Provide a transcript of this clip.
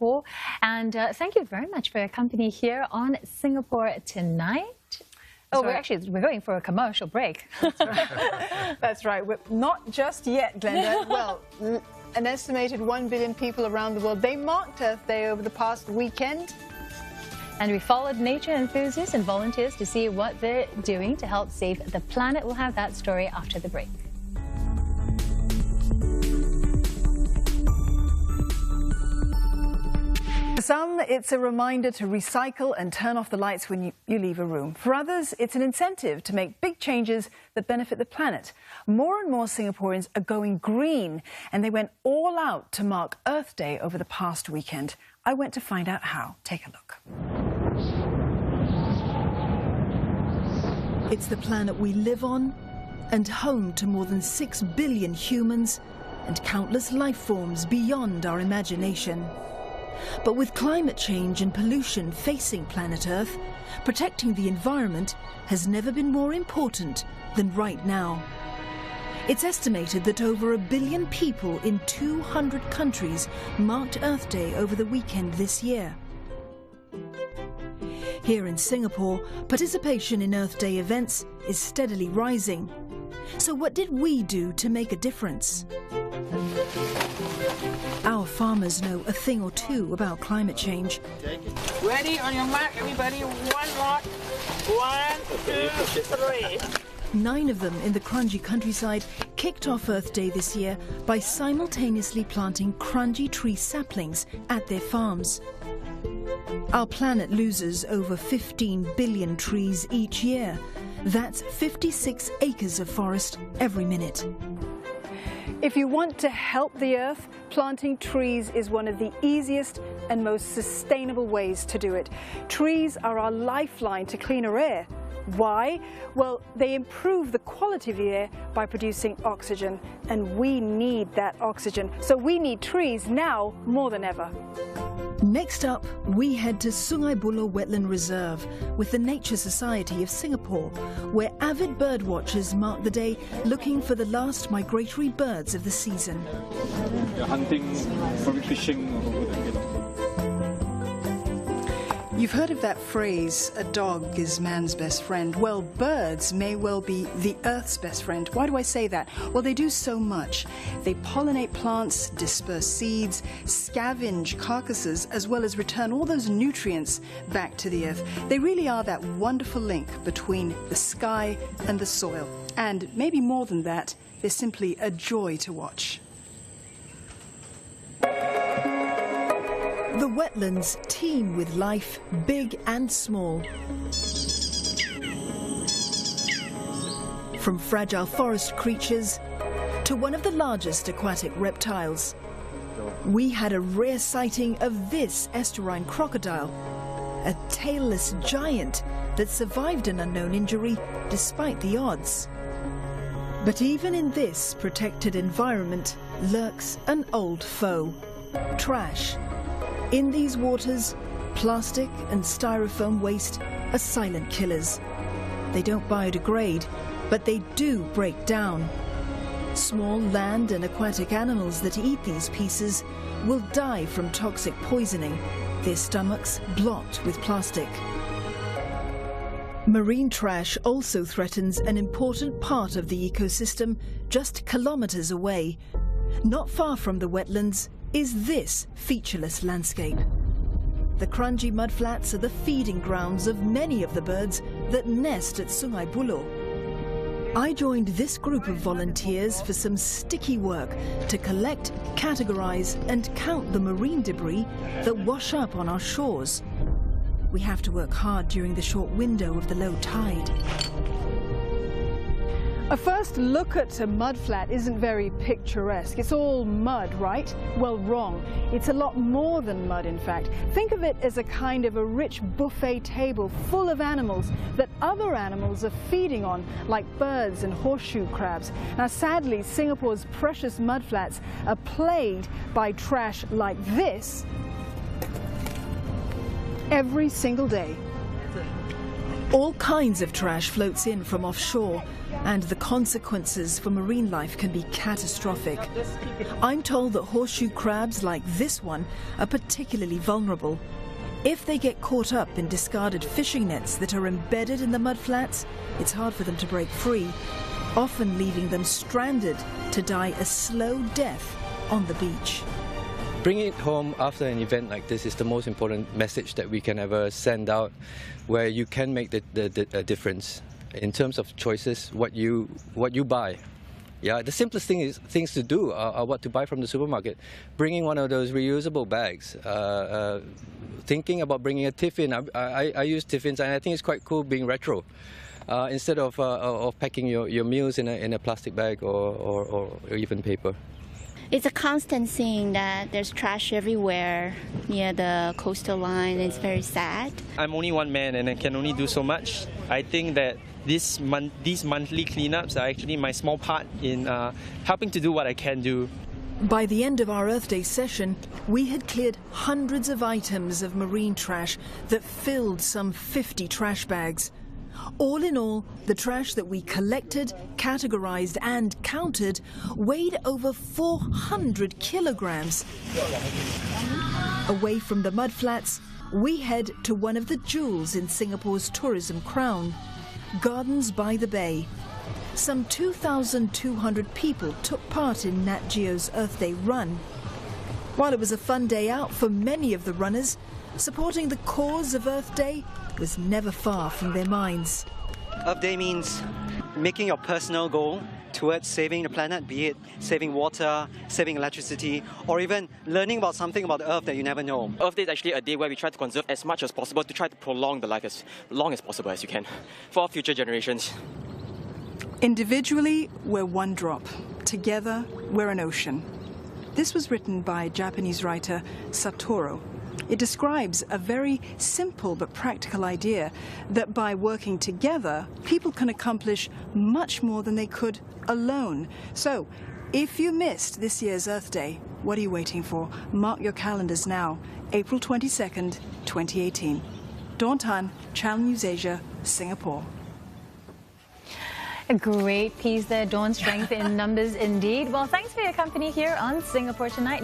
Singapore. And thank you very much for your company here on Singapore Tonight. Oh, we're going for a commercial break. That's right. That's right. We're not just yet, Glenda. Well, an estimated 1 billion people around the world, they marked Earth Day over the past weekend. And we followed nature enthusiasts and volunteers to see what they're doing to help save the planet. We'll have that story after the break. For some, it's a reminder to recycle and turn off the lights when you leave a room. For others, it's an incentive to make big changes that benefit the planet. More and more Singaporeans are going green, and they went all out to mark Earth Day over the past weekend. I went to find out how. Take a look. It's the planet we live on and home to more than 6 billion humans and countless life forms beyond our imagination. But with climate change and pollution facing planet Earth, protecting the environment has never been more important than right now. It's estimated that over 1 billion people in 200 countries marked Earth Day over the weekend this year. Here in Singapore, participation in Earth Day events is steadily rising. So what did we do to make a difference? Our farmers know a thing or two about climate change. Ready, on your mark, everybody. One lot. 1, 2, 3. 9 of them in the Kranji countryside kicked off Earth Day this year by simultaneously planting Kranji tree saplings at their farms. Our planet loses over 15 billion trees each year. That's 56 acres of forest every minute. If you want to help the Earth, planting trees is one of the easiest and most sustainable ways to do it. Trees are our lifeline to cleaner air. Why? Well, they improve the quality of the air by producing oxygen, and we need that oxygen. So we need trees now more than ever. Next up, we head to Sungai Buloh Wetland Reserve with the Nature Society of Singapore, where avid bird watchers mark the day looking for the last migratory birds of the season. You're hunting, probably fishing over the You've heard of that phrase, a dog is man's best friend. Well, birds may well be the Earth's best friend. Why do I say that? Well, they do so much. They pollinate plants, disperse seeds, scavenge carcasses, as well as return all those nutrients back to the Earth. They really are that wonderful link between the sky and the soil. And maybe more than that, they're simply a joy to watch. The wetlands teem with life, big and small. From fragile forest creatures to one of the largest aquatic reptiles. We had a rare sighting of this estuarine crocodile, a tailless giant that survived an unknown injury despite the odds. But even in this protected environment lurks an old foe, trash. In these waters, plastic and styrofoam waste are silent killers. They don't biodegrade, but they do break down. Small land and aquatic animals that eat these pieces will die from toxic poisoning, their stomachs blocked with plastic. Marine trash also threatens an important part of the ecosystem just kilometers away. Not far from the wetlands is this featureless landscape. The Kranji mudflats are the feeding grounds of many of the birds that nest at Sungai Buloh. I joined this group of volunteers for some sticky work to collect, categorize and count the marine debris that wash up on our shores. We have to work hard during the short window of the low tide. A first look at a mudflat isn't very picturesque. It's all mud, right? Well, wrong. It's a lot more than mud, in fact. Think of it as a kind of a rich buffet table full of animals that other animals are feeding on, like birds and horseshoe crabs. Now, sadly, Singapore's precious mudflats are plagued by trash like this every single day. All kinds of trash floats in from offshore, and the consequences for marine life can be catastrophic. I'm told that horseshoe crabs like this one are particularly vulnerable. If they get caught up in discarded fishing nets that are embedded in the mudflats, it's hard for them to break free, often leaving them stranded to die a slow death on the beach. Bringing it home after an event like this is the most important message that we can ever send out, where you can make the difference in terms of choices, what you buy. Yeah, the simplest things to do are what to buy from the supermarket. Bringing one of those reusable bags, thinking about bringing a tiffin. I use tiffins, and I think it's quite cool being retro. Instead of packing your meals in a plastic bag or even paper. It's a constant thing that there's trash everywhere near the coastal line. It's very sad. I'm only one man and I can only do so much. I think that these monthly cleanups are actually my small part in helping to do what I can do. By the end of our Earth Day session, we had cleared hundreds of items of marine trash that filled some 50 trash bags. All in all, the trash that we collected, categorized and counted weighed over 400 kilograms. Away from the mudflats, we head to one of the jewels in Singapore's tourism crown, Gardens by the Bay. Some 2,200 people took part in Nat Geo's Earth Day run. While it was a fun day out for many of the runners, supporting the cause of Earth Day was never far from their minds. Earth Day means making your personal goal towards saving the planet, be it saving water, saving electricity, or even learning about something about the Earth that you never know. Earth Day is actually a day where we try to conserve as much as possible to try to prolong the life as long as possible as you can for future generations. Individually, we're one drop. Together, we're an ocean. This was written by Japanese writer Satoru. It describes a very simple but practical idea that by working together, people can accomplish much more than they could alone. So, if you missed this year's Earth Day, what are you waiting for? Mark your calendars now, April 22nd, 2018. Dawn Tan, Channel NewsAsia, Singapore. A great piece there, Dawn. Strength in numbers indeed. Well, thanks for your company here on Singapore Tonight.